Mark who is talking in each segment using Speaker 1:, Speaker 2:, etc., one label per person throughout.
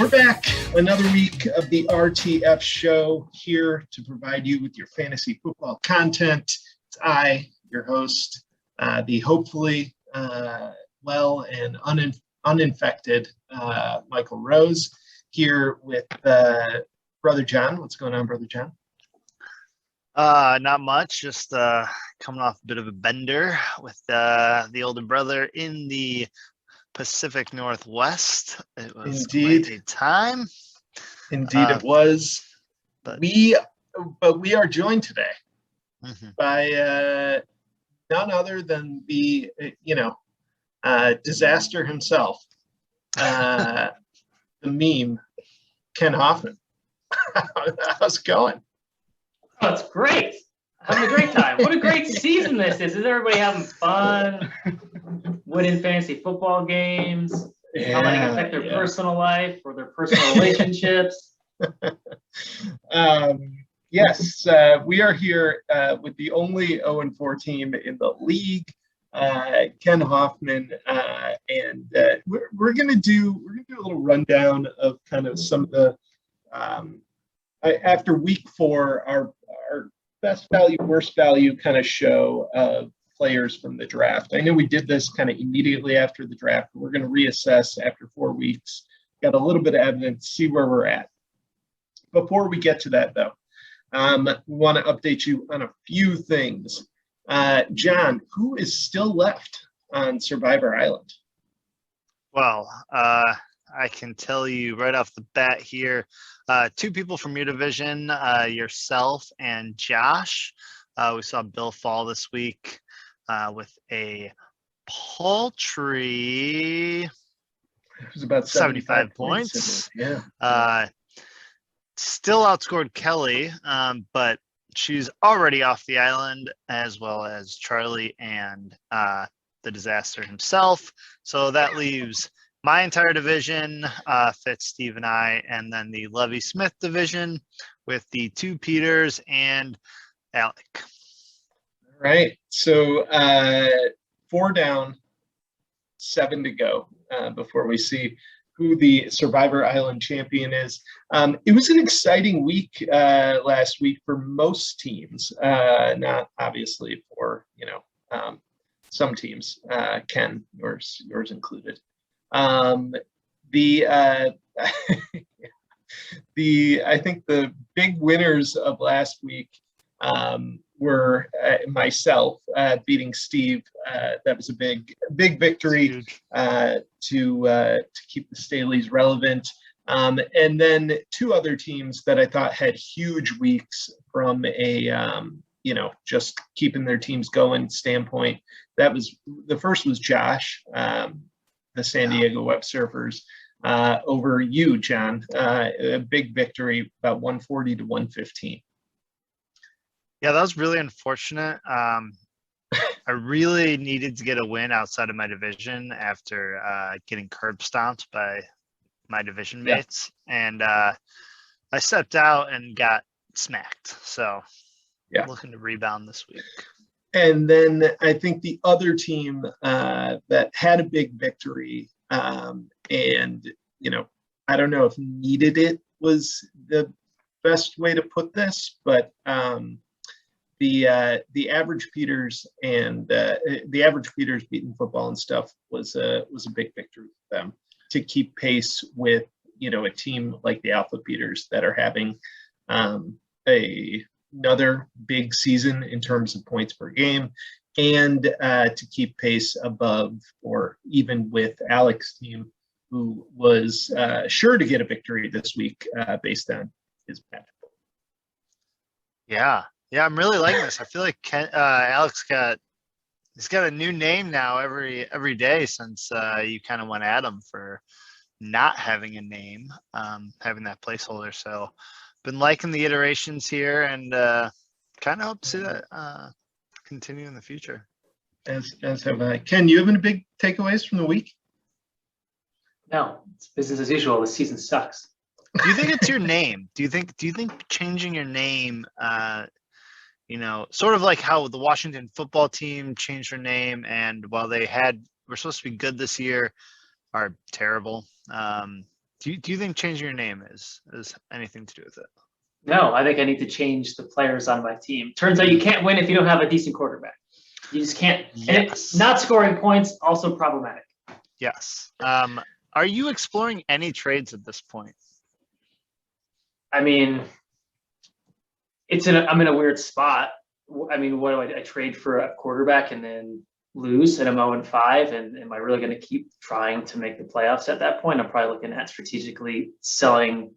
Speaker 1: We're back, another week of the RTF Show, here to provide you with your fantasy football content. It's I, your host, the hopefully well and uninfected Michael Rose, here with Brother John. What's going on, Brother John?
Speaker 2: Not much, just coming off a bit of a bender with the older brother in the Pacific Northwest. It was
Speaker 1: Indeed
Speaker 2: quite a time.
Speaker 1: Indeed, it was. But we are joined today by none other than the disaster himself, the meme, Ken Hoffman. How's it going?
Speaker 3: Oh, it's great. Having a great time. What a great season this is. Is everybody having fun? Winning fantasy football games? How letting it affect their personal life or their personal relationships?
Speaker 1: Yes, we are here with the only 0-4 team in the league, Ken Hoffman, and we're gonna do a little rundown of kind of some of the after week 4, our best value, worst value kind of show of players from the draft. I know we did this kind of immediately after the draft. We're going to reassess after 4 weeks, got a little bit of evidence, see where we're at. Before we get to that, though, we want to update you on a few things. John, who is still left on Survivor Island?
Speaker 2: Well, I can tell you right off the bat here, 2 people from your division, yourself and Josh. We saw Bill fall this week with a paltry,
Speaker 1: It was about
Speaker 2: 75 points.
Speaker 1: Yeah.
Speaker 2: Still outscored Kelly, but she's already off the island, as well as Charlie and the disaster himself. So that leaves my entire division, Fitz, Steve, and I, and then the Levy Smith division with the 2 Peters and Alec.
Speaker 1: All right. So 4 down, 7 to go before we see who the Survivor Island champion is. It was an exciting week last week for most teams, not obviously for some teams. Ken, yours included. I think the big winners of last week were myself beating Steve. That was a big victory to keep the Staleys relevant. And then 2 other teams that I thought had huge weeks from a just keeping their teams going standpoint. That was, the first was Josh, the San Diego Web Surfers, over you, John. A big victory, about 140 to 115.
Speaker 2: Yeah, that was really unfortunate. I really needed to get a win outside of my division after getting curb stomped by my division mates. And I stepped out and got smacked. So looking to rebound this week.
Speaker 1: And then I think the other team that had a big victory, and I don't know if needed it was the best way to put this, but the average Peters and the average Peters beating football and stuff was a big victory for them to keep pace with a team like the Alpha Peters that are having another big season in terms of points per game, and to keep pace above or even with Alex's team, who was sure to get a victory this week based on his match.
Speaker 2: Yeah, I'm really liking this. I feel like Alex he's got a new name now every day since you kind of went at him for not having a name, having that placeholder. So been liking the iterations here, and kind of hope to see that continue in the future.
Speaker 1: As have I. Ken, you have any big takeaways from the week?
Speaker 3: No, it's business as usual. The season sucks.
Speaker 2: Do you think it's your name? Do you think changing your name, sort of like how the Washington football team changed their name, and while were supposed to be good this year, are terrible. Do Do you think changing your name is anything to do with it?
Speaker 3: No, I think I need to change the players on my team. Turns out you can't win if you don't have a decent quarterback. You just can't. And
Speaker 2: Yes.
Speaker 3: not scoring points, also problematic.
Speaker 2: Yes. Are you exploring any trades at this point?
Speaker 3: I mean, I'm in a weird spot. I mean, what do I trade for a quarterback and then lose, and I'm 0-5, and am I really going to keep trying to make the playoffs at that point? I'm probably looking at strategically selling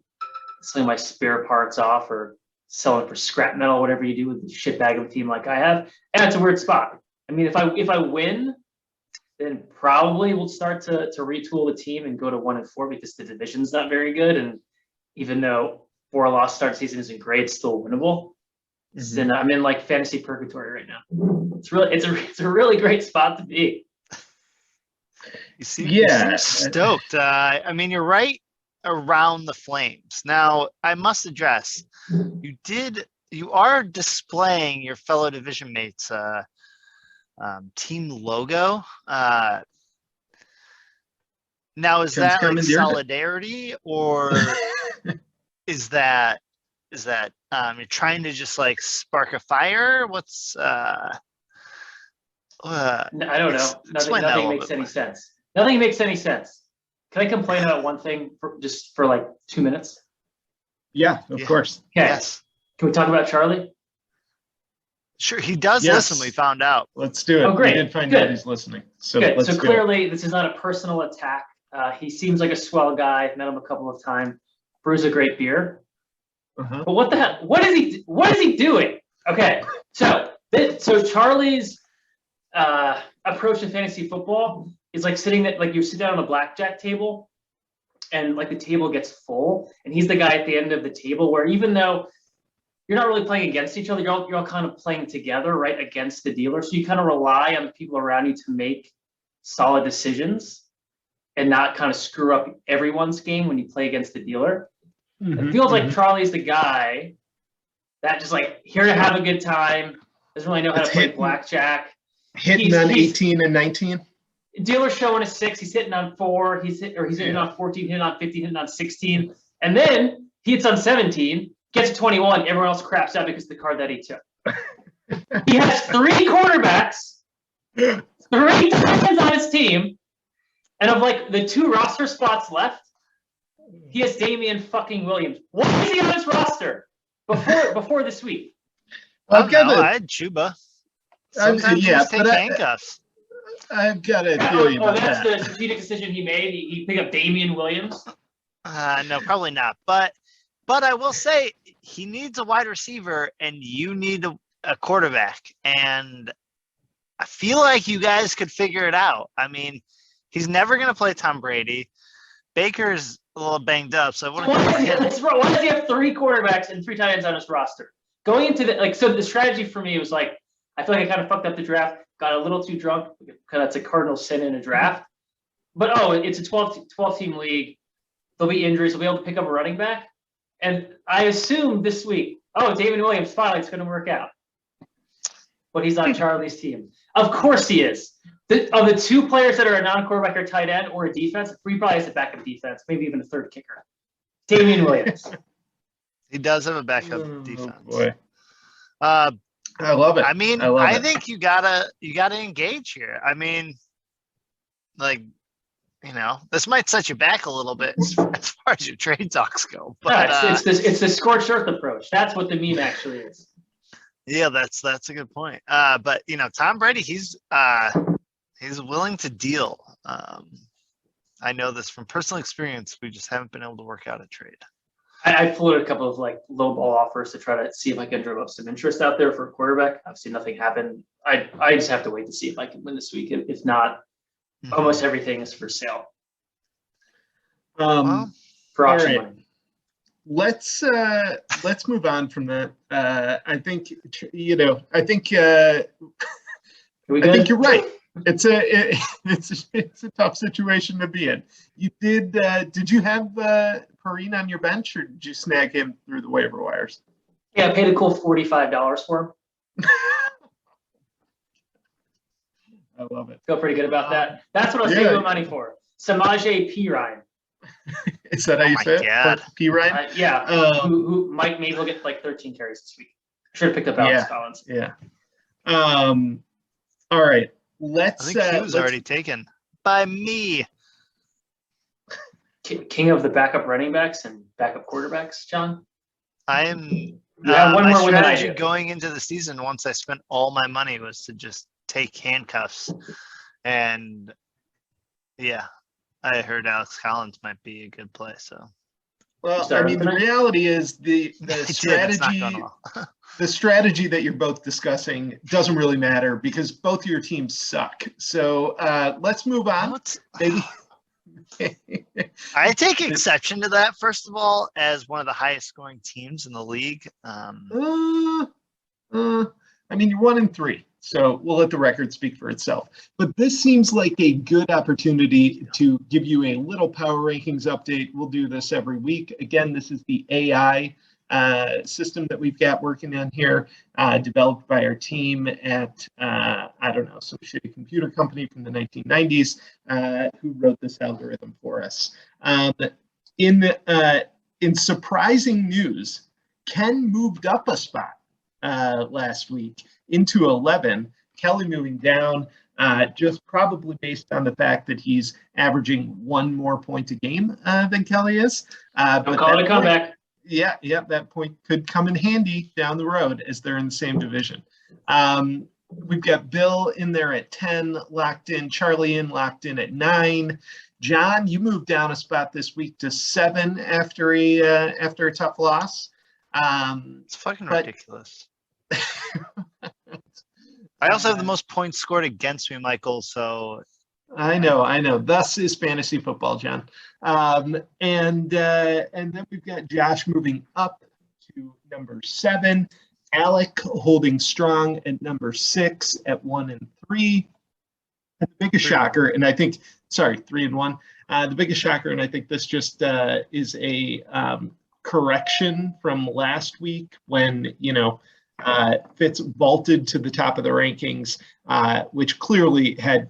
Speaker 3: my spare parts off, or selling for scrap metal, whatever you do with the shit bag of a team like I have. And it's a weird spot. I mean, if I win, then probably we'll start to retool the team and go to 1-4, because the division's not very good. And even though 4-loss start season isn't great, it's still winnable. Then I'm in like fantasy purgatory right now. It's a really great spot to be.
Speaker 2: You seem stoked. I mean, you're right around the flames. Now, I must address, you are displaying your fellow division mates' team logo. Now, is that like solidarity, or is that you're trying to just like spark a fire? What's
Speaker 3: I don't know. Nothing makes any sense. Nothing makes any sense. Can I complain about one thing for like 2 minutes?
Speaker 1: Yeah, of course.
Speaker 3: Okay.
Speaker 2: Yes.
Speaker 3: Can we talk about Charlie?
Speaker 2: Sure, he does listen. We found out.
Speaker 1: Let's do it.
Speaker 3: Oh, great.
Speaker 1: We did find out he's listening. So
Speaker 3: good.
Speaker 1: Let's
Speaker 3: so clearly, this is not a personal attack. He seems like a swell guy. I've met him a couple of times. Brews a great beer. But what the hell? What is he doing? Okay, so Charlie's approach to fantasy football is like you sit down on a blackjack table, and like the table gets full, and he's the guy at the end of the table, where even though you're not really playing against each other, you're all kind of playing together, right, against the dealer. So you kind of rely on the people around you to make solid decisions and not kind of screw up everyone's game when you play against the dealer. It feels like Charlie's the guy that just like here to have a good time, doesn't really know how to play blackjack.
Speaker 1: Hitting on 18 and 19.
Speaker 3: Dealer showing a 6, he's hitting on 4, he's hitting on 14, hitting on 15, hitting on 16, and then he hits on 17, gets to 21, everyone else craps out because of the card that he took. He has 3 quarterbacks, 3 times on his team, and of like the 2 roster spots left, he has Damian fucking Williams. Why is he on his roster before this week?
Speaker 2: I had Chuba. Sometimes you just take handcuffs.
Speaker 1: I've got a theory about
Speaker 3: that's the strategic decision he made. He picked up Damian Williams.
Speaker 2: No, probably not. But I will say he needs a wide receiver, and you need a quarterback. And I feel like you guys could figure it out. I mean, he's never going to play Tom Brady. Baker's a little banged up, so why
Speaker 3: does he have 3 quarterbacks and 3 tight ends on his roster? Going into the strategy for me was like, I feel like I kind of fucked up the draft, got a little too drunk, because that's a cardinal sin in a draft. But it's a 12-team league. There'll be injuries. We'll be able to pick up a running back. And I assumed this week, David Williams finally it's going to work out. But he's on Charlie's team. Of course he is. Of the 2 players that are a non-quarterback or tight end or a defense, he probably has a backup defense, maybe even a third kicker. Damian Williams.
Speaker 2: He does have a backup defense.
Speaker 1: Boy. I love it.
Speaker 2: I mean, I think you gotta engage here. I mean, like, this might set you back a little bit as far as your trade talks go. But
Speaker 3: it's the scorched earth approach. That's what the meme actually is.
Speaker 2: Yeah, that's a good point. But Tom Brady, he's willing to deal. I know this from personal experience. We just haven't been able to work out a trade.
Speaker 3: I floated a couple of like low ball offers to try to see if I can drum up some interest out there for a quarterback. Obviously, nothing happened. I just have to wait to see if I can win this week. If not, almost everything is for sale. For auction money.
Speaker 1: Let's move on from that. I think you're right. It's a tough situation to be in. You did you have Perrine on your bench, or did you snag him through the waiver wires?
Speaker 3: Yeah, I paid a cool $45 for him.
Speaker 1: I love it.
Speaker 3: Feel pretty good about that. That's what I was saving my money for. Samaje Perine.
Speaker 1: Is that how you say
Speaker 2: God.
Speaker 1: it? P. Ryan?
Speaker 3: Yeah. Who Mike, maybe he'll get like 13 carries this week. Should have picked up Alex Collins.
Speaker 1: Yeah. All right.
Speaker 2: I think he was already taken by me.
Speaker 3: King of the backup running backs and backup quarterbacks, John.
Speaker 2: I am.
Speaker 3: You have one
Speaker 2: my
Speaker 3: more win than I
Speaker 2: strategy
Speaker 3: do.
Speaker 2: going into the season, once I spent all my money, was to just take handcuffs, and yeah, I heard Alex Collins might be a good play. So,
Speaker 1: well, I mean, the reality is the strategy. The strategy that you're both discussing doesn't really matter because both of your teams suck. So let's move on. Maybe.
Speaker 2: I take exception to that, first of all, as one of the highest scoring teams in the league.
Speaker 1: I mean, you're 1-3, so we'll let the record speak for itself. But this seems like a good opportunity to give you a little power rankings update. We'll do this every week. Again, this is the AI system that we've got working on here, developed by our team at, I don't know, some shitty computer company from the 1990s who wrote this algorithm for us. In surprising news, Ken moved up a spot last week into 11. Kelly moving down, just probably based on the fact that he's averaging 1 more point a game than Kelly is.
Speaker 3: Don't call it a comeback.
Speaker 1: Yeah, that point could come in handy down the road as they're in the same division. We've got Bill in there at 10, locked in. Charlie locked in at 9. John, you moved down a spot this week to 7 after a tough loss.
Speaker 2: It's fucking ridiculous. I also have the most points scored against me, Michael. So
Speaker 1: I know. Thus is fantasy football, John. And then we've got Josh moving up to number 7. Alec holding strong at number 6 at 1-3. And the biggest shocker, and I think, 3-1. The biggest shocker, and I think this just is a correction from last week when, Fitz vaulted to the top of the rankings, which clearly had,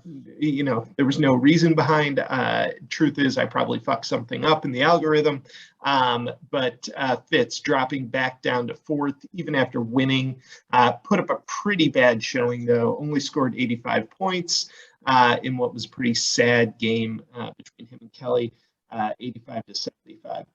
Speaker 1: there was no reason behind. Truth is, I probably fucked something up in the algorithm. But Fitz dropping back down to 4th, even after winning, put up a pretty bad showing, though. Only scored 85 points in what was a pretty sad game between him and Kelly, 85-75.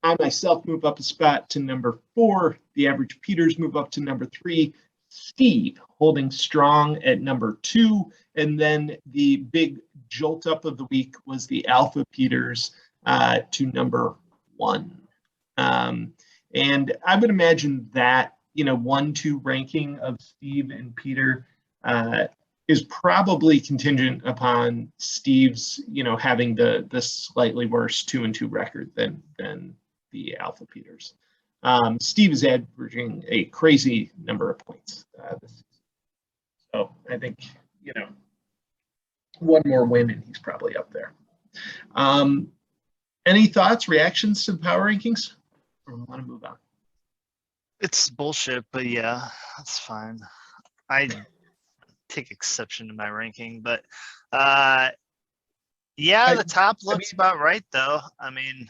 Speaker 1: I myself move up a spot to number 4. The average Peters move up to number 3. Steve holding strong at number 2. And then the big jolt up of the week was the Alpha Peters to number 1. And I would imagine that, 1-2 ranking of Steve and Peter is probably contingent upon Steve's, having the slightly worse 2-2 record than the Alpha Peters. Steve is averaging a crazy number of points this season. So I think, one more win and he's probably up there. Any thoughts, reactions to the power rankings? Or want to move on?
Speaker 2: It's bullshit, but yeah, that's fine. I take exception to my ranking, but the top looks about right, though. I mean,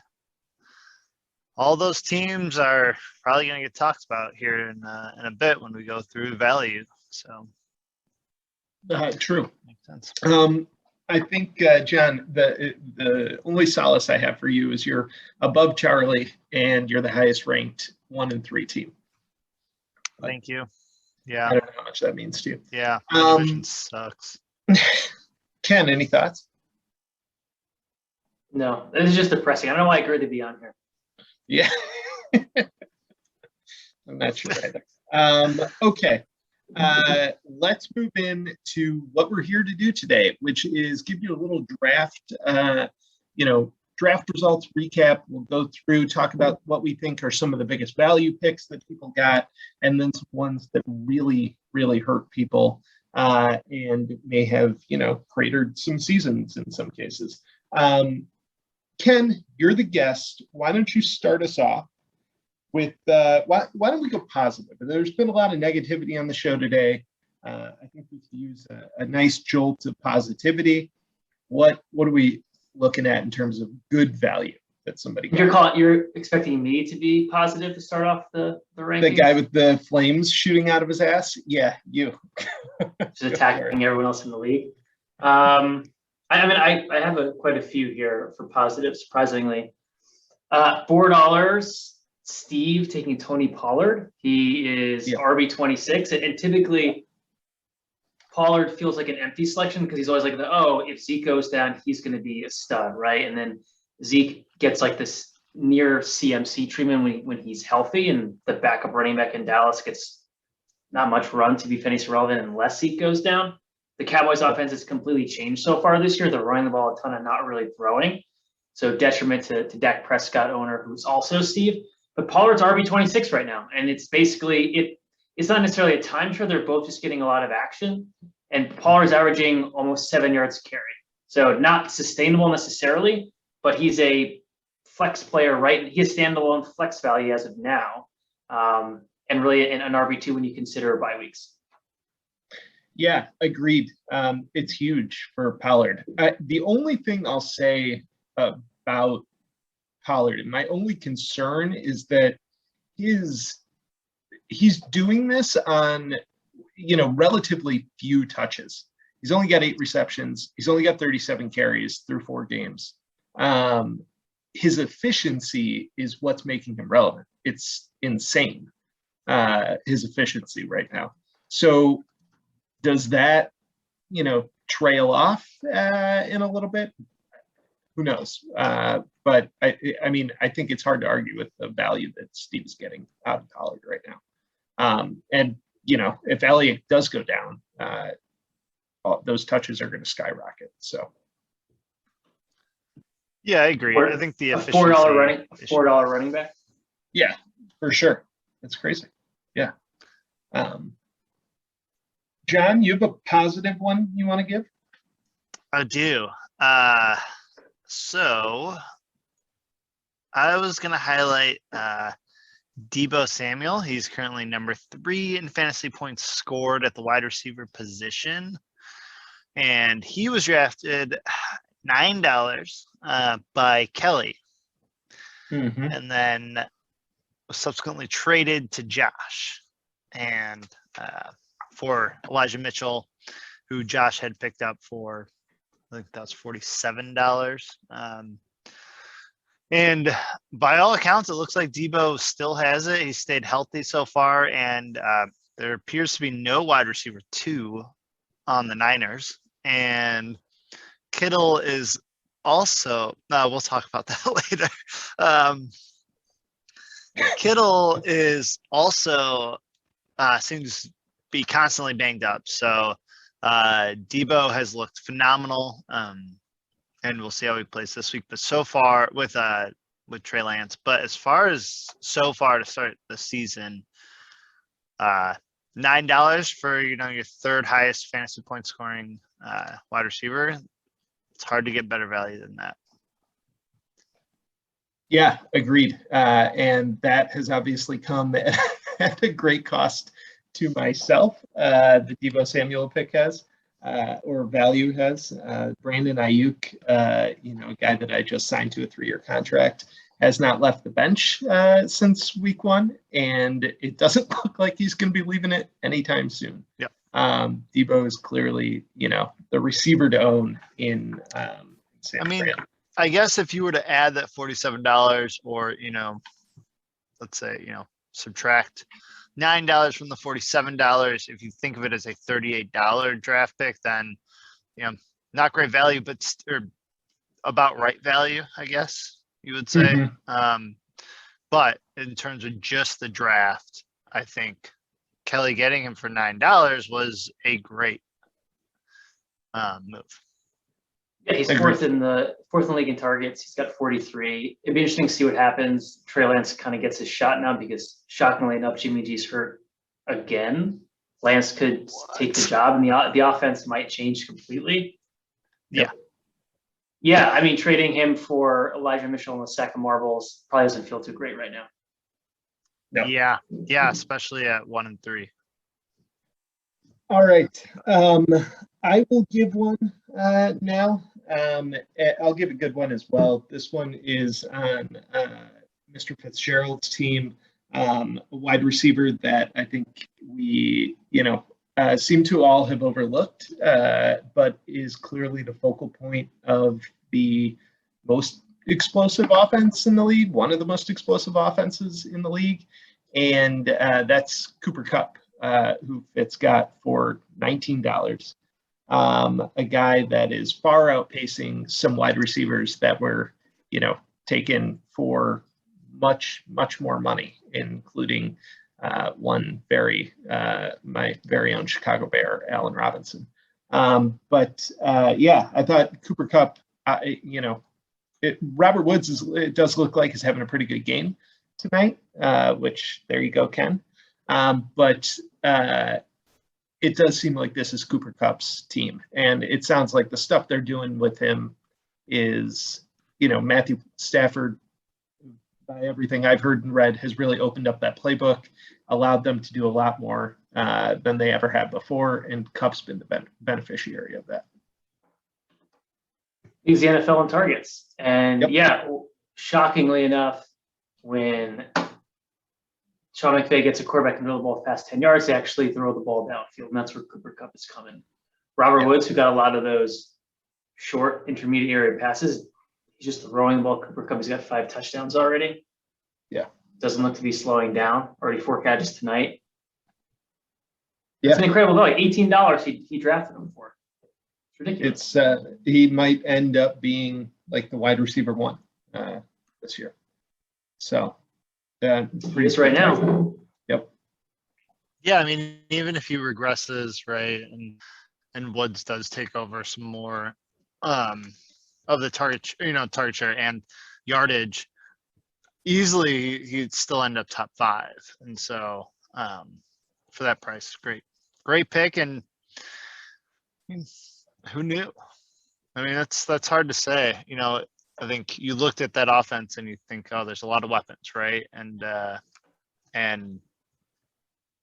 Speaker 2: all those teams are probably going to get talked about here in a bit when we go through value. So,
Speaker 1: true.
Speaker 2: Makes sense.
Speaker 1: I think, John, the only solace I have for you is you're above Charlie and you're the highest ranked 1-3 team.
Speaker 2: Thank you. Yeah.
Speaker 1: I don't know how much that means to you.
Speaker 2: Yeah. My division sucks.
Speaker 1: Ken, any thoughts?
Speaker 3: No, this is just depressing. I don't know why I agreed to be on here.
Speaker 1: Yeah. I'm not sure either. Okay. Let's move in to what we're here to do today, which is give you a little draft, draft results recap. We'll go through, talk about what we think are some of the biggest value picks that people got, and then some ones that really, really hurt people and may have, cratered some seasons in some cases. Ken, you're the guest. Why don't you start us off with, why don't we go positive? There's been a lot of negativity on the show today. I think we could use a nice jolt of positivity. What do we looking at in terms of good value that somebody
Speaker 3: got. You're expecting me to be positive to start off the rankings?
Speaker 1: The guy with the flames shooting out of his ass? Yeah, you.
Speaker 3: Just attacking everyone else in the league. I have quite a few here for positive, surprisingly. $4, Steve taking Tony Pollard. He is RB26, and typically Pollard feels like an empty selection because he's always like, if Zeke goes down, he's going to be a stud, right? And then Zeke gets like this near CMC treatment when he's healthy, and the backup running back in Dallas gets not much run to be fantasy relevant unless Zeke goes down. The Cowboys offense has completely changed so far this year. They're running the ball a ton and not really throwing. So detriment to Dak Prescott owner, who's also Steve. But Pollard's RB26 right now. And it's basically, it's not necessarily a time share. They're both just getting a lot of action. And Pollard's averaging almost 7 yards carry. So not sustainable necessarily, but he's a flex player, right? He has standalone flex value as of now. And really an RB2 when you consider bye weeks.
Speaker 1: Yeah, agreed. It's huge for Pollard. The only thing I'll say about Pollard, and my only concern is that he's doing this on, relatively few touches. He's only got 8 receptions. He's only got 37 carries through 4 games. His efficiency is what's making him relevant. It's insane, his efficiency right now. So does that, trail off in a little bit? Who knows? But I think it's hard to argue with the value that Steve is getting out of Pollard right now. And if Elliott does go down, those touches are going to skyrocket. So.
Speaker 2: Yeah, I agree. I think the efficiency.
Speaker 3: $4 running back.
Speaker 1: Yeah, for sure. That's crazy. Yeah. John, you have a positive one you want to give?
Speaker 2: I do. So I was going to highlight Deebo Samuel. He's currently number 3 in fantasy points scored at the wide receiver position. And he was drafted $9 by Kelly.
Speaker 1: Mm-hmm.
Speaker 2: And then was subsequently traded to Josh. And for Elijah Mitchell, who Josh had picked up for, I think that was $47. And by all accounts, it looks like Deebo still has it. He stayed healthy so far, and there appears to be no wide receiver 2 on the Niners. And Kittle is also, we'll talk about that later. Kittle is also seems to be constantly banged up. So Deebo has looked phenomenal, and we'll see how he plays this week. But so far with Trey Lance, but as far as so far to start the season, $9 for your 3rd highest fantasy point scoring wide receiver. It's hard to get better value than that.
Speaker 1: Yeah, agreed. And that has obviously come at a great cost to myself. The Deebo Samuel pick has, or value has. Brandon Ayuk, a guy that I just signed to a 3-year contract, has not left the bench since week 1, and it doesn't look like he's going to be leaving it anytime soon.
Speaker 2: Yeah.
Speaker 1: Deebo is clearly, the receiver to own in San Fran.
Speaker 2: I guess if you were to add that $47 or, let's say, subtract $9 from the $47, if you think of it as a $38 draft pick, then, not great value, but or about right value, I guess you would say.
Speaker 1: Mm-hmm.
Speaker 2: But in terms of just the draft, I think Kelly getting him for $9 was a great move.
Speaker 3: Yeah, he's fourth in the league in targets. He's got 43. It'd be interesting to see what happens. Trey Lance kind of gets his shot now because, shockingly enough, Jimmy G's hurt again. Lance could take the job, and the offense might change completely.
Speaker 2: Yeah.
Speaker 3: Yeah, trading him for Elijah Mitchell and the sack of marbles probably doesn't feel too great right now.
Speaker 1: No.
Speaker 2: Yeah, especially at 1 and 3.
Speaker 1: All right. I will give one now. I'll give a good one as well. This one is on Mr. Fitzgerald's team, a wide receiver that I think we, seem to all have overlooked, but is clearly the focal point of the most explosive offense in the league, one of the most explosive offenses in the league, and that's Cooper Kupp, who Fitz got for $19. A guy that is far outpacing some wide receivers that were, taken for much, much more money, including one my very own Chicago Bear, Allen Robinson. But I thought Cooper Kupp, Robert Woods it does look like he's having a pretty good game tonight, which there you go, Ken. But it does seem like this is Cooper Kupp's team. And it sounds like the stuff they're doing with him is, Matthew Stafford, by everything I've heard and read, has really opened up that playbook, allowed them to do a lot more than they ever have before. And Kupp's been the beneficiary of that.
Speaker 3: He's the NFL in targets. And shockingly enough, when Sean McVay gets a quarterback and throw the ball past 10 yards, they actually throw the ball downfield, and that's where Cooper Kupp is coming. Robert Woods, who got a lot of those short, intermediate area passes, he's just throwing the ball. Cooper Kupp, he's got 5 touchdowns already.
Speaker 1: Yeah.
Speaker 3: Doesn't look to be slowing down. Already 4 catches tonight.
Speaker 1: Yeah.
Speaker 3: It's an incredible value. $18 he drafted him for. It's ridiculous.
Speaker 1: It's he might end up being like the wide receiver 1 this year. So
Speaker 3: he is right now.
Speaker 1: Yep.
Speaker 2: Yeah, I mean, even if he regresses, right, and Woods does take over some more of the target share and yardage, easily he'd still end up top 5. And so for that price, great pick. And who knew? I mean, that's hard to say. I think you looked at that offense and you think, oh, there's a lot of weapons, right? And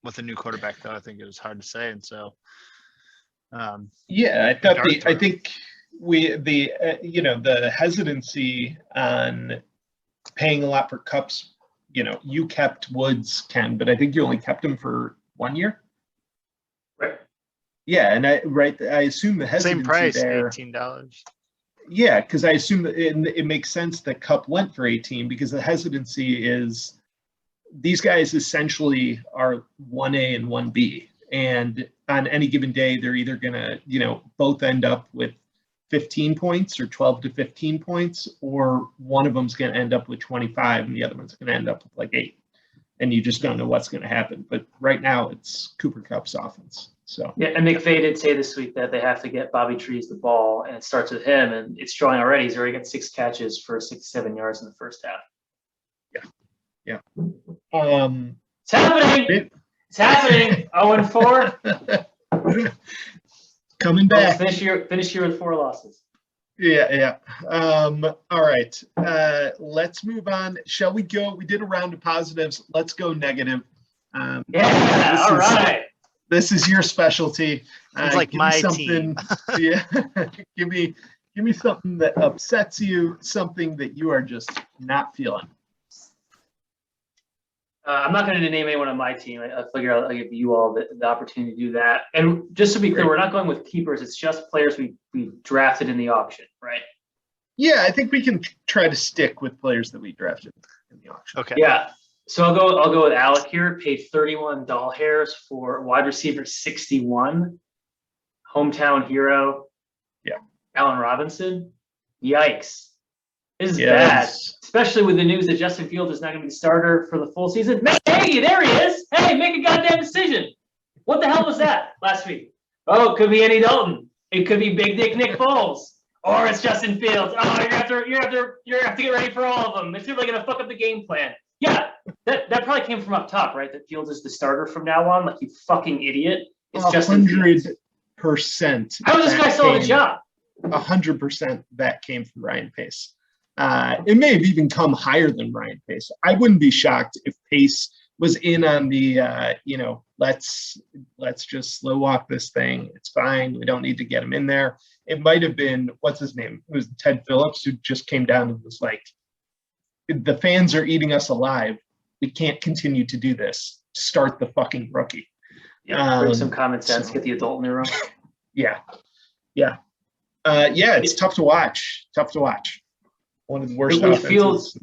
Speaker 2: with a new quarterback, though, I think it was hard to say. And so,
Speaker 1: I think the hesitancy on paying a lot for Kupp's, you kept Woods, Ken, but I think you only kept him for 1 year.
Speaker 3: Right.
Speaker 1: Yeah, and I assume the hesitancy
Speaker 2: same price,
Speaker 1: there,
Speaker 2: $18.
Speaker 1: Yeah, because I assume that it makes sense that Kupp went for 18 because the hesitancy is these guys essentially are 1A and 1B. And on any given day, they're either going to, both end up with 15 points or 12 to 15 points, or one of them's going to end up with 25 and the other one's going to end up with like 8. And you just don't know what's going to happen. But right now it's Cooper Kupp's offense. So
Speaker 3: yeah, and McVay did say this week that they have to get Bobby Trees the ball, and it starts with him, and it's showing already. He's already got 6 catches for 67 yards in the first half.
Speaker 1: Yeah.
Speaker 3: It's happening. It's happening. 0-4.
Speaker 1: Coming back.
Speaker 3: Finish year with 4 losses.
Speaker 1: Yeah. All right. Let's move on. Shall we go? We did a round of positives. Let's go negative.
Speaker 3: All right.
Speaker 1: This is your specialty.
Speaker 2: It's like my team.
Speaker 1: Yeah. Give me something that upsets you, something that you are just not feeling.
Speaker 3: I'm not going to name anyone on my team. I figure I'll give you all the opportunity to do that. And just to be clear, we're not going with keepers. It's just players we drafted in the auction, right?
Speaker 1: Yeah, I think we can try to stick with players that we drafted in the auction.
Speaker 2: Okay.
Speaker 3: Yeah. So I'll go with Alec here. Paid 31 doll hairs for wide receiver 61, hometown hero.
Speaker 1: Yeah.
Speaker 3: Allen Robinson. Yikes! This is bad, especially with the news that Justin Fields is not going to be the starter for the full season. Hey, there he is. Hey, make a goddamn decision. What the hell was that last week? Oh, it could be Andy Dalton. It could be Big Dick Nick Foles, or it's Justin Fields. Oh, you're gonna have to get ready for all of them. It's really going to fuck up the game plan. Yeah, that probably came from up top, right? That Fields is the starter from now on. Like, you fucking idiot. It's Justin Fields.
Speaker 1: 100%.
Speaker 3: How does this guy still have a job?
Speaker 1: 100% that came from Ryan Pace. It may have even come higher than Ryan Pace. I wouldn't be shocked if Pace was in on the let's just slow walk this thing. It's fine. We don't need to get him in there. It might have been, what's his name? It was Ted Phillips, who just came down and was like, the fans are eating us alive. We can't continue to do this. Start the fucking rookie.
Speaker 3: Yeah, bring some common sense. Get the adult in the room.
Speaker 1: Yeah. It's tough to watch. One of the worst offenses.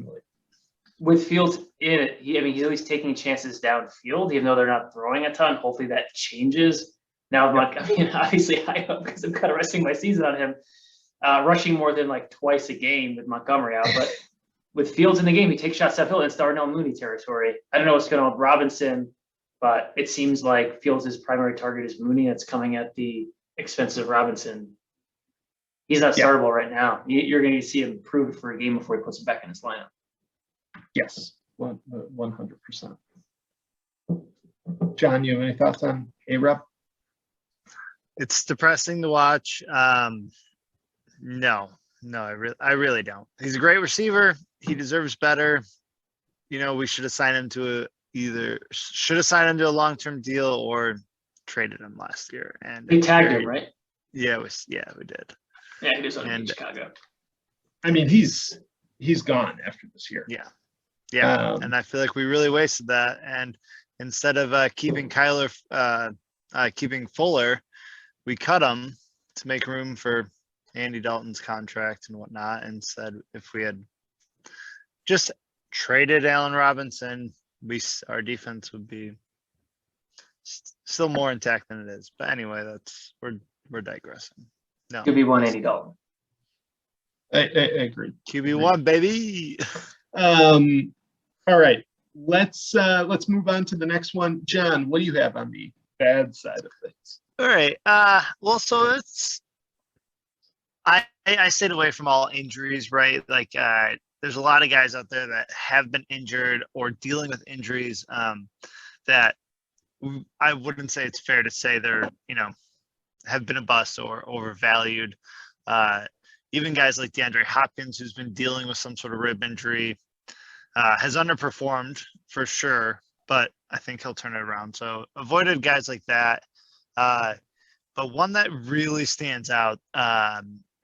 Speaker 3: With Fields in it, he's always taking chances downfield, even though they're not throwing a ton. Hopefully that changes. Now, obviously, I hope, because I'm kind of resting my season on him, rushing more than like twice a game with Montgomery out. But with Fields in the game, he takes shots uphill. It's Darnell Mooney territory. I don't know what's going on with Robinson, but it seems like Fields' primary target is Mooney. It's coming at the expense of Robinson. He's not startable right now. You're going to see him prove it for a game before he puts it back in his lineup.
Speaker 1: Yes, 100%. John, you have any thoughts on A-Rep?
Speaker 2: It's depressing to watch. No, I really don't. He's a great receiver. He deserves better. We should have signed him to a long-term deal or traded him last year. And
Speaker 3: we tagged him, right?
Speaker 2: Yeah, we did.
Speaker 3: Yeah, he was on Chicago.
Speaker 1: I mean, he's gone after this year.
Speaker 2: Yeah, and I feel like we really wasted that. And instead of keeping keeping Fuller, we cut him to make room for Andy Dalton's contract and whatnot. And said if we had just traded Allen Robinson, our defense would be still more intact than it is. But anyway, we're digressing. No,
Speaker 3: could be one Andy Dalton.
Speaker 1: I agree.
Speaker 2: QB1, baby.
Speaker 1: All right, let's move on to the next one. John, what do you have on the bad side of things?
Speaker 2: All right. Well, so it's I stayed away from all injuries, right? Like there's a lot of guys out there that have been injured or dealing with injuries that I wouldn't say it's fair to say they're have been a bust or overvalued. Even guys like DeAndre Hopkins, who's been dealing with some sort of rib injury, has underperformed for sure, but I think he'll turn it around. So avoided guys like that. But one that really stands out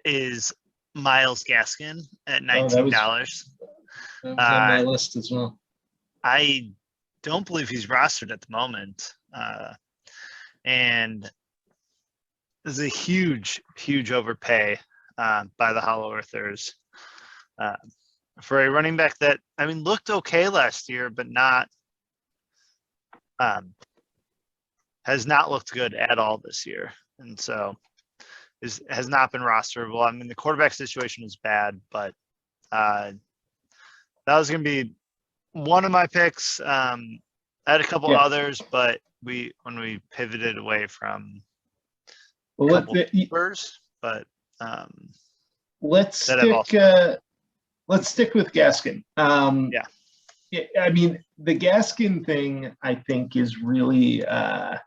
Speaker 2: is Myles Gaskin at $19.
Speaker 1: That was on my list as well.
Speaker 2: I don't believe he's rostered at the moment. And there's a huge overpay by the Hollow Earthers. For a running back that, looked okay last year, but has not looked good at all this year. And so has not been rosterable. The quarterback situation is bad, but that was going to be one of my picks. I had a couple others, but when we pivoted away from Spurs, but
Speaker 1: let's stick with Gaskin. The Gaskin thing, I think, is really I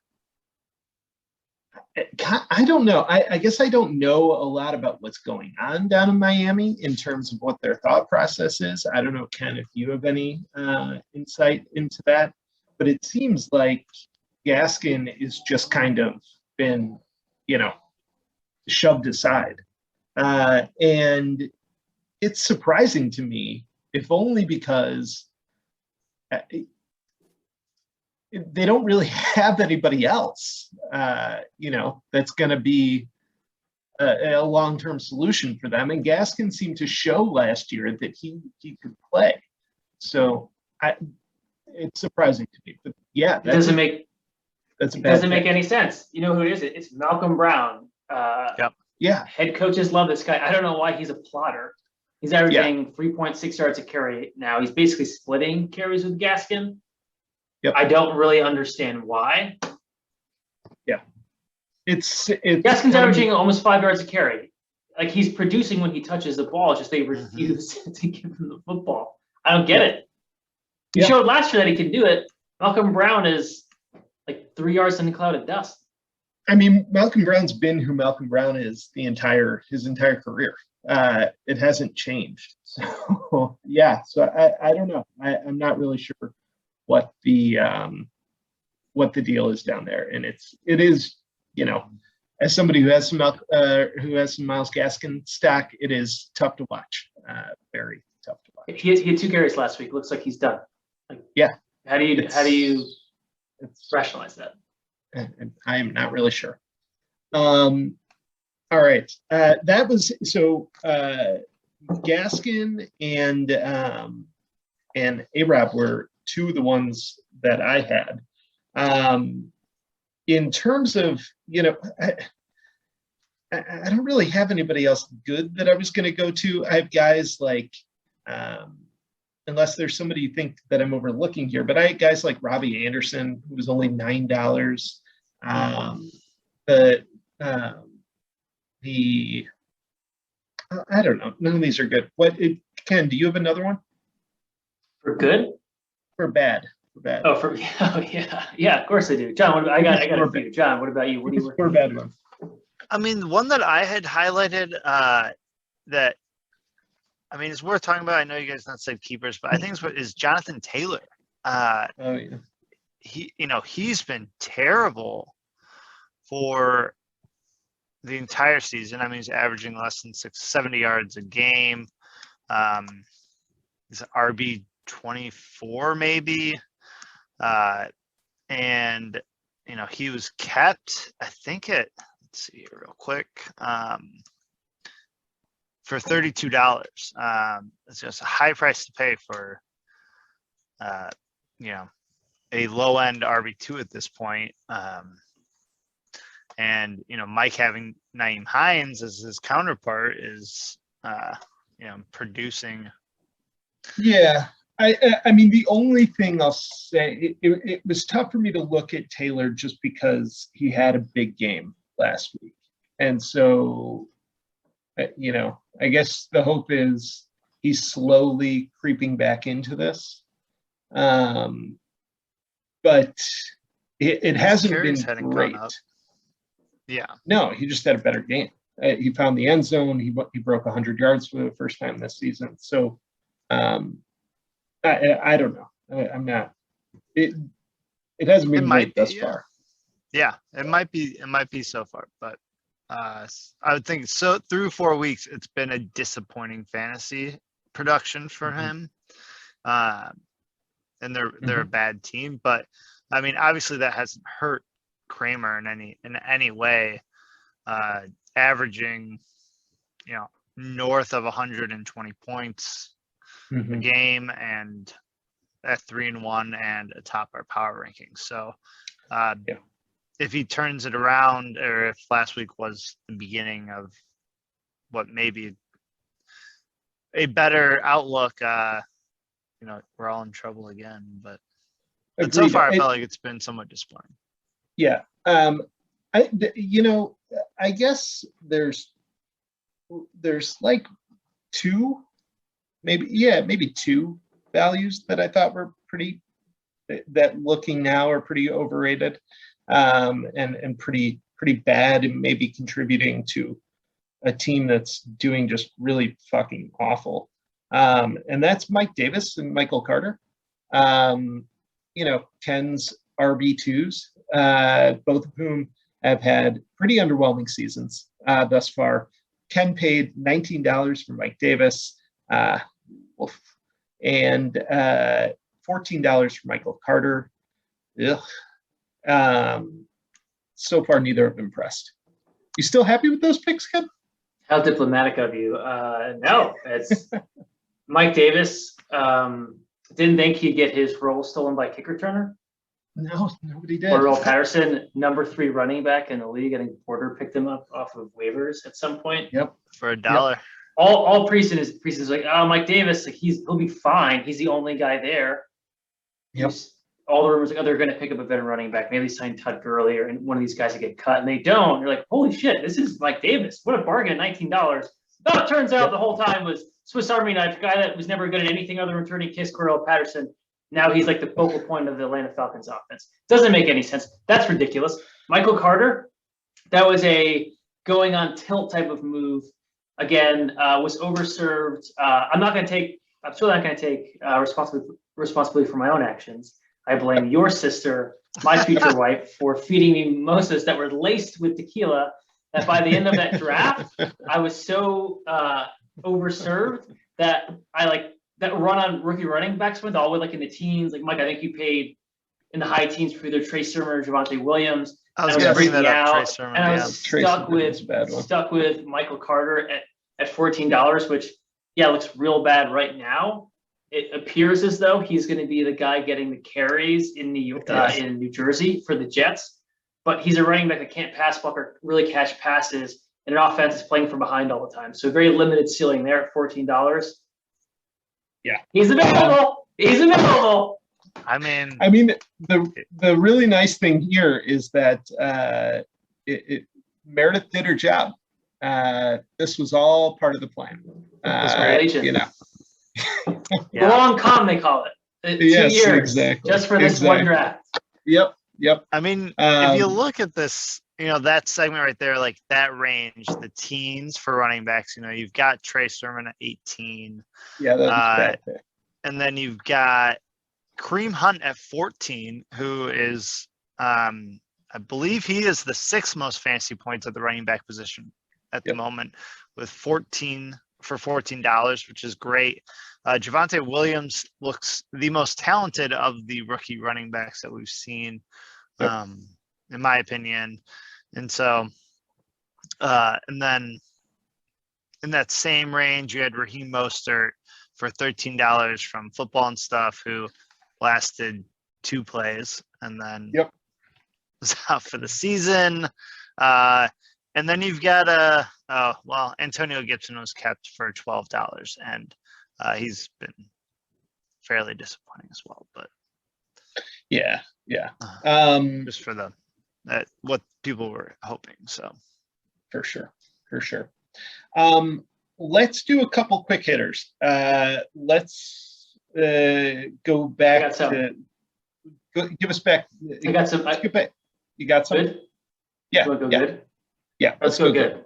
Speaker 1: don't know. I guess I don't know a lot about what's going on down in Miami in terms of what their thought process is. I don't know, Ken, if you have any insight into that, but it seems like Gaskin is just kind of been, shoved aside. And it's surprising to me, if only because they don't really have anybody else, that's going to be a long-term solution for them. And Gaskin seemed to show last year that he could play. So it's surprising to me. But yeah,
Speaker 3: it doesn't make any sense. You know who it is? It's Malcolm Brown.
Speaker 1: Yeah.
Speaker 3: Head coaches love this guy. I don't know why he's a plotter. He's averaging 3.6 yards a carry now. He's basically splitting carries with Gaskin.
Speaker 1: Yep.
Speaker 3: I don't really understand why.
Speaker 1: Yeah. It's
Speaker 3: Gaskin's averaging almost 5 yards a carry. Like, he's producing when he touches the ball. It's just they refuse to give him the football. I don't get it. He showed last year that he can do it. Malcolm Brown is like 3 yards in a cloud of dust.
Speaker 1: Malcolm Brown's been who Malcolm Brown is his entire career. It hasn't changed. So yeah. So I don't know. I'm not really sure what the deal is down there. And it is, you know, as somebody who has some Miles Gaskin stock, it is tough to watch. Very tough to watch.
Speaker 3: He had 2 carries last week. Looks like he's done. Like,
Speaker 1: yeah.
Speaker 3: How do you rationalize that?
Speaker 1: And I am not really sure. All right. That was so Gaskin and Arab were 2 of the ones that I had. In terms of, you know, I don't really have anybody else good that I was going to go to. I have guys like, unless there's somebody you think that I'm overlooking here, but I had guys like Robbie Anderson, who was only $9. I don't know. None of these are good. Ken, do you have another one?
Speaker 3: For good?
Speaker 1: For bad. For bad.
Speaker 3: Oh, yeah. Of course I do. John, I got a few. John, what about you? What do you work
Speaker 1: for a bad one?
Speaker 2: I mean, the one that I had highlighted that, I mean, it's worth talking about. I know you guys not said keepers, but I think is Jonathan Taylor.
Speaker 1: Oh yeah.
Speaker 2: He's been terrible for the entire season. I mean, he's averaging less than 70 yards a game. He's an RB 24 maybe. And he was kept, I think let's see here real quick, for $32. It's just a high price to pay for, a low end RB2 at this point. And Mike having Naeem Hines as his counterpart is, producing.
Speaker 1: Yeah. I mean, the only thing I'll say, it was tough for me to look at Taylor just because he had a big game last week. And so, I guess the hope is he's slowly creeping back into this. But it hasn't been great.
Speaker 2: Yeah.
Speaker 1: No, he just had a better game. He found the end zone. He broke 100 yards for the first time this season. So, I don't know. I'm not. It hasn't been great thus far.
Speaker 2: Yeah, it might be so far, but I would think so. Through 4 weeks, it's been a disappointing fantasy production for him. And they're a bad team, but I mean, obviously that hasn't hurt Kramer in any way. Averaging, north of 120 points a game, and at 3-1 and atop our power rankings. So, if he turns it around, or if last week was the beginning of what maybe a better outlook, we're all in trouble again. But so far, I felt like it's been somewhat disappointing.
Speaker 1: Yeah. I guess there's like 2, maybe 2 values that I thought were that looking now are pretty overrated, and pretty bad, and maybe contributing to a team that's doing just really fucking awful. And that's Mike Davis and Michael Carter. Ken's RB2s, both of whom have had pretty underwhelming seasons thus far. Ken paid $19 for Mike Davis, and $14 for Michael Carter. Ugh. So far, neither have impressed. You still happy with those picks, Ken?
Speaker 3: How diplomatic of you. No, it's Mike Davis. Didn't think he'd get his role stolen by kick returner.
Speaker 1: No, nobody did.
Speaker 3: Cordell Patterson, number 3 running back in the league. I think Porter picked him up off of waivers at some point.
Speaker 1: Yep.
Speaker 2: For $1. Yep.
Speaker 3: All Prieston is like, oh, Mike Davis, like he'll be fine. He's the only guy there.
Speaker 1: Yep.
Speaker 3: All the rumors, they're going to pick up a veteran running back. Maybe sign Todd Gurley or one of these guys that get cut, and they don't. You're like, holy shit, this is Mike Davis. What a bargain at $19. No, it turns out the whole time was Swiss Army knife, a guy that was never good at anything other than returning kicks, Cordell Patterson. Now he's like the focal point of the Atlanta Falcons offense. Doesn't make any sense. That's ridiculous. Michael Carter, that was a going on tilt type of move. Again, was overserved. I'm still not going to take responsibility for my own actions. I blame your sister, my future wife, for feeding me mimosas that were laced with tequila. That by the end of that draft, I was so overserved that I like that run on rookie running backs went all the way like in the teens. Like Mike, I think you paid in the high teens for either Trey Sermon or Javonte Williams.
Speaker 2: I was going to bring that up, Trey Sermon.
Speaker 3: And I was stuck with Michael Carter at $14, which looks real bad right now. It appears as though he's going to be the guy getting the carries in New Jersey for the Jets, but he's a running back that can't pass block or really catch passes, and an offense is playing from behind all the time. So very limited ceiling there at $14.
Speaker 1: Yeah,
Speaker 3: he's available. He's available.
Speaker 2: I mean,
Speaker 1: the really nice thing here is that Meredith did her job. This was all part of the plan. You know.
Speaker 3: The long con, they call it. 2 years,
Speaker 1: exactly.
Speaker 3: Just for this one draft.
Speaker 1: Yep.
Speaker 2: I mean, if you look at this, that segment right there, like that range, the teens for running backs, you've got Trey Sermon at 18.
Speaker 1: Yeah, that's bad.
Speaker 2: And then you've got Kareem Hunt at 14, who is, I believe he is the 6th most fantasy points at the running back position at the moment, with 14 for $14, which is great. Javonte Williams looks the most talented of the rookie running backs that we've seen, in my opinion. And so, and then in that same range, you had Raheem Mostert for $13 from Football and Stuff, who lasted 2 plays and then was out for the season. And then you've got Antonio Gibson was kept for $12, and he's been fairly disappointing as well. But just for what people were hoping. So
Speaker 1: for sure. Let's do a couple quick hitters. Let's go back to give us back.
Speaker 3: I got some.
Speaker 1: You got some?
Speaker 3: Good?
Speaker 1: Yeah.
Speaker 3: Good?
Speaker 1: Yeah.
Speaker 3: Let's go good.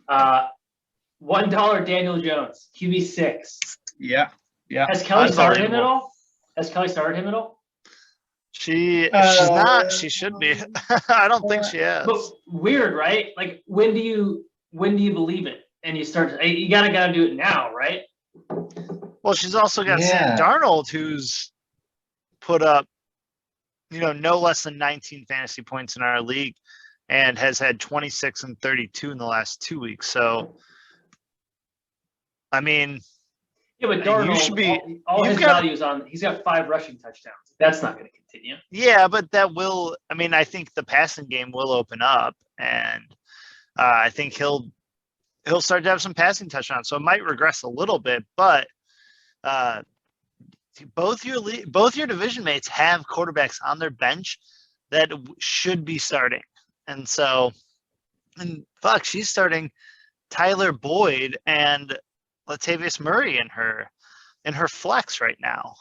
Speaker 3: $1 Daniel Jones, QB6.
Speaker 1: Yeah.
Speaker 3: Has Kelly started him at all?
Speaker 2: She's not. She should be. I don't think she has.
Speaker 3: But weird, right? Like, when do you believe it? And you gotta do it now, right?
Speaker 2: Well, she's also got Sam Darnold, who's put up, no less than 19 fantasy points in our league, and has had 26 and 32 in the last 2 weeks. So, I mean,
Speaker 3: but Darnold,
Speaker 2: you should be.
Speaker 3: All his values on. He's got 5 rushing touchdowns. That's not going to continue.
Speaker 2: Yeah, but that will. I mean, I think the passing game will open up, and I think he'll start to have some passing touchdowns. So it might regress a little bit, but both your division mates have quarterbacks on their bench that should be starting. And so, she's starting Tyler Boyd and Latavius Murray in her flex right now.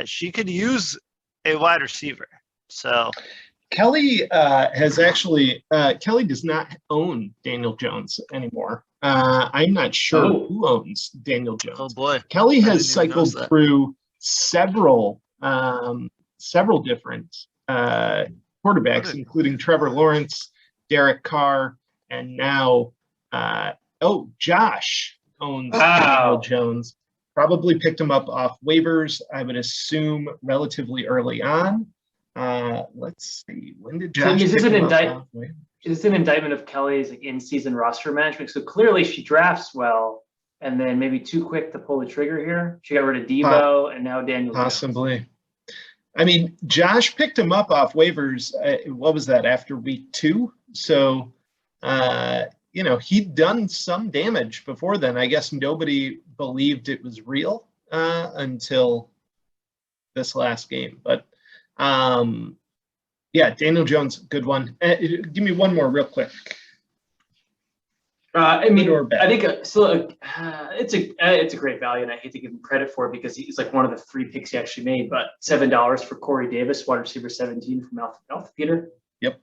Speaker 2: She could use a wide receiver. So
Speaker 1: Kelly has actually Kelly does not own Daniel Jones anymore. I'm not sure who owns Daniel Jones.
Speaker 2: Oh boy,
Speaker 1: Kelly has cycled through several different quarterbacks, including Trevor Lawrence, Derek Carr, and now Josh owns Daniel Jones. Probably picked him up off waivers, I would assume, relatively early on. Let's see. When did Josh
Speaker 3: pick him up
Speaker 1: off waivers?
Speaker 3: Is this an indictment of Kelly's in-season roster management? So clearly she drafts well, and then maybe too quick to pull the trigger here. She got rid of Debo, and now Daniel
Speaker 1: Possibly.
Speaker 3: Jones.
Speaker 1: I mean, Josh picked him up off waivers. What was that, after week 2? So, he'd done some damage before then. I guess nobody believed it was real until this last game. But, Daniel Jones, good one. Give me one more real quick.
Speaker 3: I think it's a great value, and I hate to give him credit for it because he's like one of the 3 picks he actually made. But $7 for Corey Davis, wide receiver 17 from Alpha Peter.
Speaker 1: Yep.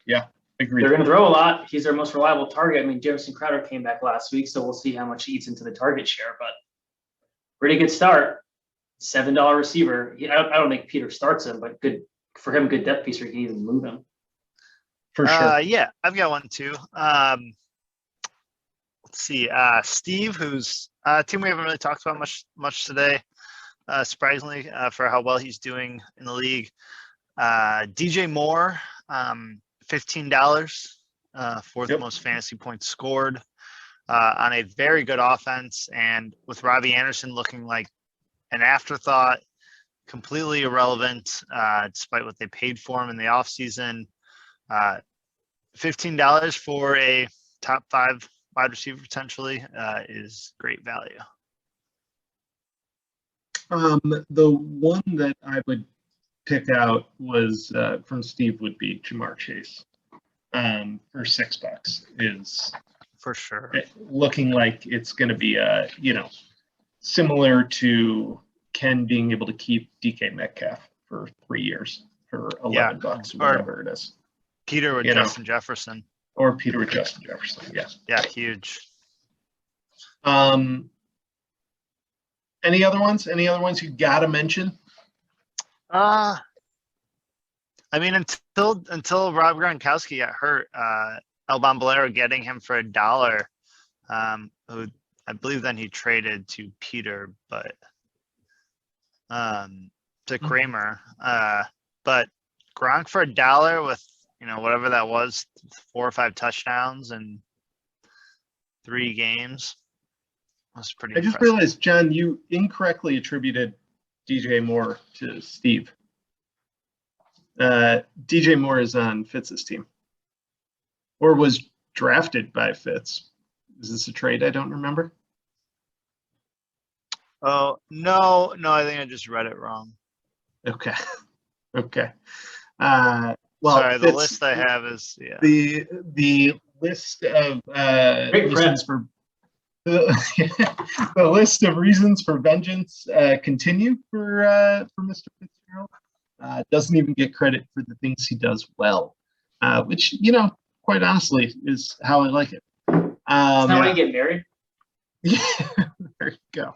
Speaker 1: Yeah, agreed.
Speaker 3: They're going to throw a lot. He's their most reliable target. I mean, Jamison Crowder came back last week, so we'll see how much he eats into the target share. But pretty good start. $7 receiver. I don't think Peter starts him, but good for him, good depth piece, or you can even move him.
Speaker 1: For sure.
Speaker 2: Yeah, I've got one too. Let's see. Steve, who's a team we haven't really talked about much today, surprisingly, for how well he's doing in the league. DJ Moore, $15, fourth most fantasy points scored on a very good offense, and with Robbie Anderson looking like an afterthought, completely irrelevant, despite what they paid for him in the offseason. $15 for a top 5 wide receiver potentially is great value.
Speaker 1: The one that I would pick out was from Steve would be Jamar Chase for $6 is
Speaker 2: for sure
Speaker 1: looking like it's going to be similar to Ken being able to keep DK Metcalf for 3 years for $11 or whatever it is.
Speaker 2: Peter with Justin Jefferson.
Speaker 1: Or Peter with Justin Jefferson, yes.
Speaker 2: Yeah, huge.
Speaker 1: Any other ones? Any other ones you gotta mention?
Speaker 2: I mean, until Rob Gronkowski got hurt, El Bombolero getting him for $1, who I believe then he traded to Peter, but to Kramer. But Gronk for $1 with whatever that was, 4 or 5 touchdowns in 3 games. That's pretty impressive.
Speaker 1: Just realized, John, you incorrectly attributed DJ Moore to Steve. DJ Moore is on Fitz's team, or was drafted by Fitz. Is this a trade? I don't remember.
Speaker 2: Oh, no, I think I just read it wrong.
Speaker 1: Okay.
Speaker 2: Well, sorry, the list I have is
Speaker 1: the list of reasons for the list of reasons for vengeance continue for Mr. Fitzgerald. Doesn't even get credit for the things he does well, which quite honestly is how I like it.
Speaker 3: It's not why you get married.
Speaker 1: Yeah, there you go.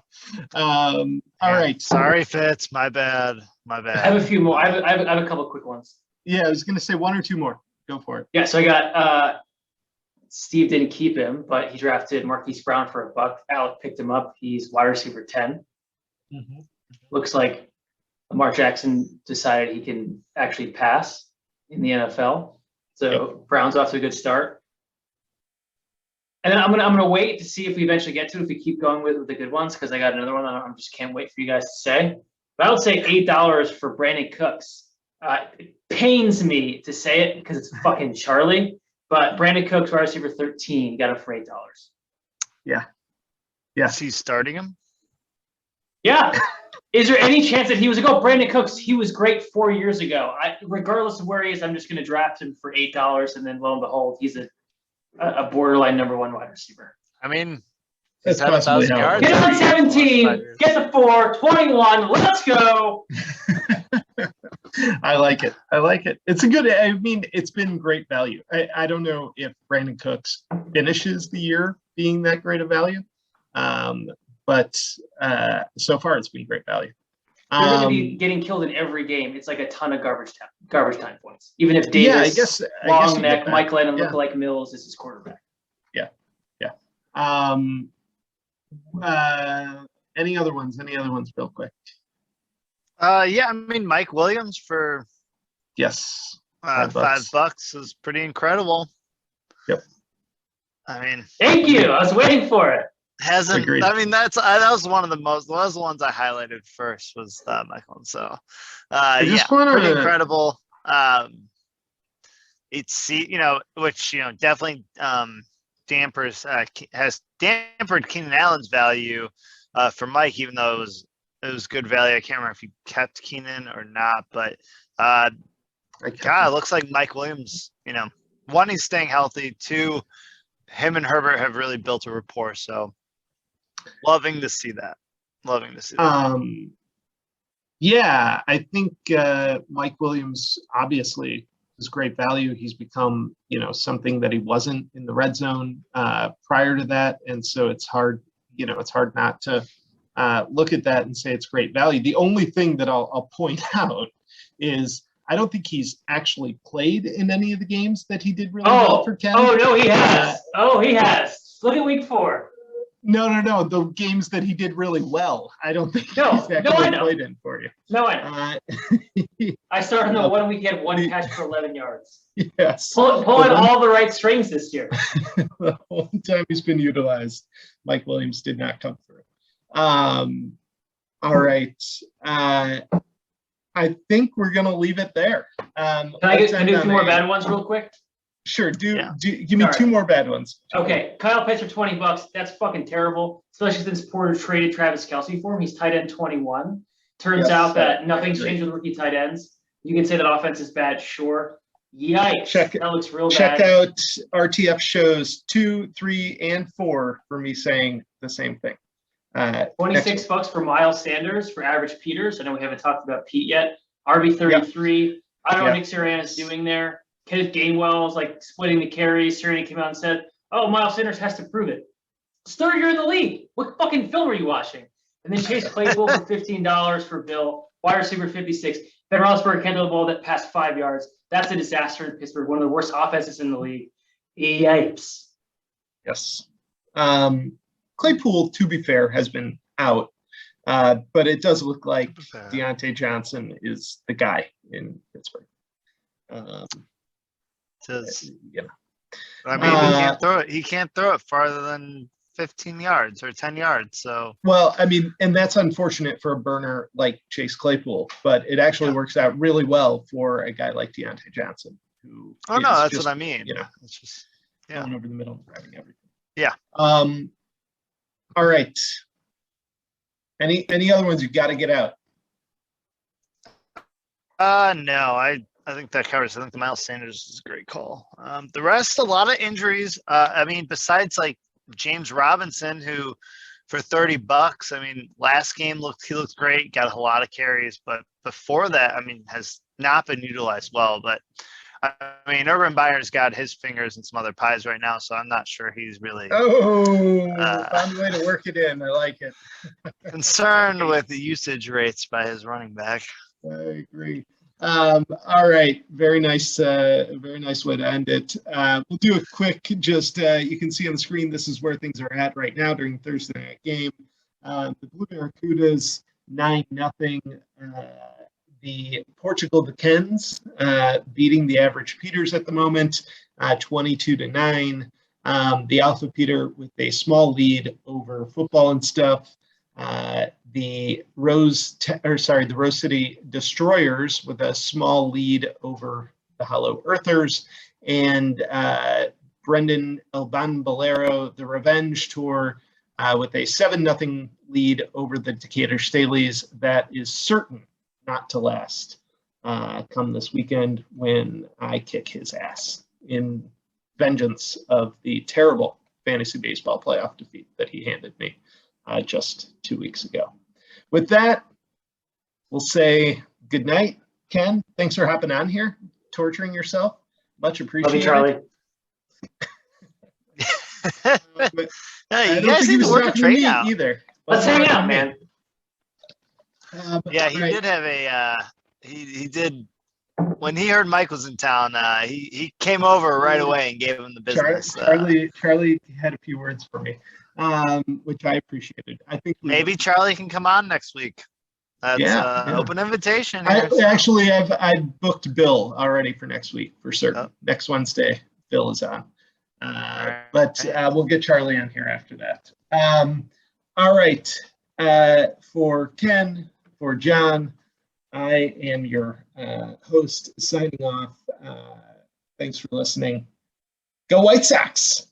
Speaker 1: All right.
Speaker 2: Sorry, Fitz. My bad.
Speaker 3: I have a few more. I have a couple quick ones.
Speaker 1: Yeah, I was going to say 1 or 2 more. Go for it.
Speaker 3: Yeah, so I got Steve didn't keep him, but he drafted Marquise Brown for $1. Alec picked him up. He's wide receiver 10. Mm-hmm. Looks like Lamar Jackson decided he can actually pass in the NFL. So Brown's off to a good start. And then I'm gonna wait to see if we eventually get to it, if we keep going with the good ones, because I got another one that I just can't wait for you guys to say. But I would say $8 for Brandon Cooks. It pains me to say it because it's fucking Charlie, but Brandon Cooks, wide receiver 13, got him for $8.
Speaker 1: Yeah.
Speaker 2: Is he starting him?
Speaker 3: Yeah. Is there any chance that he was Brandon Cooks, he was great 4 years ago. Regardless of where he is, I'm just going to draft him for $8, and then lo and behold, he's a borderline number 1 wide receiver.
Speaker 2: I mean,
Speaker 1: that's possibly how
Speaker 3: get on 17, get the 4, 21, let's go.
Speaker 1: I like it. It's it's been great value. I don't know if Brandon Cooks finishes the year being that great a value. But so far it's been great value.
Speaker 3: They're going to be getting killed in every game. It's like a ton of garbage time points. Even if Davis, long neck, Mike Lennon look like Mills is his quarterback.
Speaker 1: Yeah. Any other ones real quick?
Speaker 2: I mean, Mike Williams for $5 is pretty incredible.
Speaker 1: Yep.
Speaker 2: I mean,
Speaker 3: thank you. I was waiting for it.
Speaker 1: Agreed.
Speaker 2: I mean, that was one of the ones I highlighted first was Michael. So, pretty incredible. It's which definitely has dampened Keenan Allen's value for Mike, even though it was good value. I can't remember if he kept Keenan or not, but it looks like Mike Williams. 1, he's staying healthy. 2, him and Herbert have really built a rapport. So, loving to see that.
Speaker 1: Yeah, I think Mike Williams obviously is great value. He's become, something that he wasn't in the red zone prior to that, and so it's hard not to look at that and say it's great value. The only thing that I'll point out is I don't think he's actually played in any of the games that he did really well for Ken.
Speaker 3: Oh, no, he has. He has. Look at week 4.
Speaker 1: No. The games that he did really well, I don't think he's actually played in for you.
Speaker 3: No, I know. I started in the 1 week he had 1 catch for 11 yards.
Speaker 1: Yes.
Speaker 3: Pulling all the right strings this year.
Speaker 1: The whole time he's been utilized, Mike Williams did not come through. All right. I think we're going to leave it there.
Speaker 3: Can I do a few more bad ones real quick?
Speaker 1: Sure. Give me 2 more bad ones.
Speaker 3: Okay. Kyle Pitts for $20. That's fucking terrible. Especially since Porter traded Travis Kelce for him. He's tight end 21. Turns out that nothing's changed with rookie tight ends. You can say that offense is bad, sure. Yikes. That looks real bad.
Speaker 1: Check out RTF shows 2, 3, and 4 for me saying the same thing.
Speaker 3: $26 for Miles Sanders for Average Peters. I know we haven't talked about Pete yet. RB33. Yep. I don't know what Nick Sirianni's doing there. Kenneth Gainwell is like splitting the carries. Sirianni came out and said, "Oh, Miles Sanders has to prove it." It's 3rd year in the league. What fucking film are you watching? And then Chase Claypool for $15 for Bill. Wide receiver 56. Ben Roethlisberger can't throw the ball that passed 5 yards. That's a disaster in Pittsburgh. One of the worst offenses in the league. Yipes.
Speaker 1: Yes. Claypool, to be fair, has been out, but it does look like Deontay Johnson is the guy in Pittsburgh.
Speaker 2: I mean, he can't throw it. He can't throw it farther than 15 yards or 10 yards. So,
Speaker 1: well, I mean, and that's unfortunate for a burner like Chase Claypool, but it actually works out really well for a guy like Deontay Johnson, who.
Speaker 2: Oh no, that's what I mean.
Speaker 1: It's just going over the middle and grabbing everything.
Speaker 2: Yeah.
Speaker 1: All right. Any other ones you got to get out?
Speaker 2: No, I think that covers. I think the Miles Sanders is a great call. The rest, a lot of injuries. I mean, besides like James Robinson, who for $30, I mean, last game he looked great, got a lot of carries, but before that, I mean, has not been utilized well. But I mean, Urban Meyer's got his fingers in some other pies right now, so I'm not sure he's really.
Speaker 1: Found a way to work it in. I like it.
Speaker 2: Concerned with the usage rates by his running back.
Speaker 1: I agree. All right. Very nice way to end it. We'll do a quick, just you can see on the screen, this is where things are at right now during Thursday night game. The Blue Barracudas 9-0. The Portugal the Kens beating the Average Peters at the moment, 22-9. The Alpha Peter with a small lead over Football and Stuff. The Rose City Destroyers with a small lead over the Hollow Earthers, and Brendan Elban Bolero, the Revenge Tour, with a 7-0 lead over the Decatur Staleys. That is certain not to last come this weekend when I kick his ass in vengeance of the terrible fantasy baseball playoff defeat that he handed me just 2 weeks ago. With that, we'll say good night. Ken, thanks for hopping on here, torturing yourself. Much appreciated.
Speaker 3: Love you,
Speaker 2: Charlie. Hey, you guys need to work a trade out.
Speaker 1: Either.
Speaker 3: Let's hang out, man.
Speaker 2: He did have a he did when he heard Mike was in town. He came over right away and gave him the business.
Speaker 1: Charlie had a few words for me, which I appreciated. I think
Speaker 2: maybe Charlie can come on next week. That's open invitation.
Speaker 1: I've booked Bill already for next week for certain. Next Wednesday, Bill is on. But we'll get Charlie on here after that. All right. For Ken, for John, I am your host signing off. Thanks for listening. Go White Sox!